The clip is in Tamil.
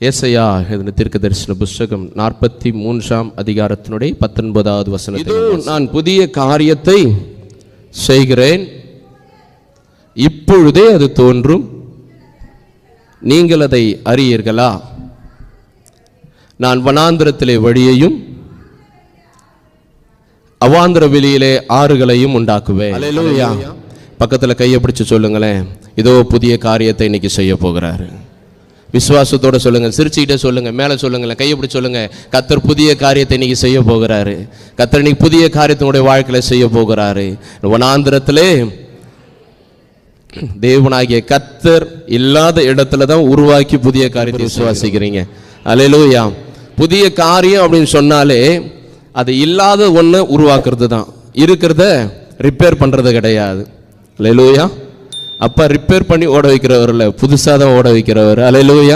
ஏசாயா எழுதின தீர்க்கதரிசன புஸ்தகம் 43ஆம் அதிகாரத்தினுடைய 19வது வசனம். இதோ நான் புதிய காரியத்தை செய்கிறேன், இப்பொழுதே அது தோன்றும், நீங்கள் அதை அறியீர்களா? நான் வனாந்திரத்திலே வழியையும் அவாந்திர வெளியிலே ஆறுகளையும் உண்டாக்குவேன். அல்லேலூயா. பக்கத்தில் கையை பிடிச்சு சொல்லுங்களேன், இதோ புதிய காரியத்தை இன்னைக்கு செய்ய போகிறாரு. விசுவாசத்தோட சொல்லுங்க, சிரிச்சுக்கிட்டே சொல்லுங்க, மேலே சொல்லுங்களேன், கையை பிடிச்சு சொல்லுங்க, கர்த்தர் புதிய காரியத்தை இன்னைக்கு செய்ய போகிறாரு. கர்த்தர் இன்னைக்கு புதிய காரியத்தினுடைய வாழ்க்கையில செய்ய போகிறாரு. வனாந்திரத்திலே தேவனாகிய கர்த்தர் இல்லாத இடத்துல தான் உருவாக்கி புதிய காரியத்தை விசுவாசிக்கிறீங்க. அல்லேலூயா. புதிய காரியம் அப்படின்னு சொன்னாலே அது இல்லாத ஒன்று உருவாக்குறது தான், இருக்கிறத ரிப்பேர் பண்ணுறது கிடையாது. அல்லேலூயா. அப்போ ரிப்பேர் பண்ணி ஓட வைக்கிறவர் இல்லை, புதுசாக தான் ஓட வைக்கிறவர். அல்லேலூயா.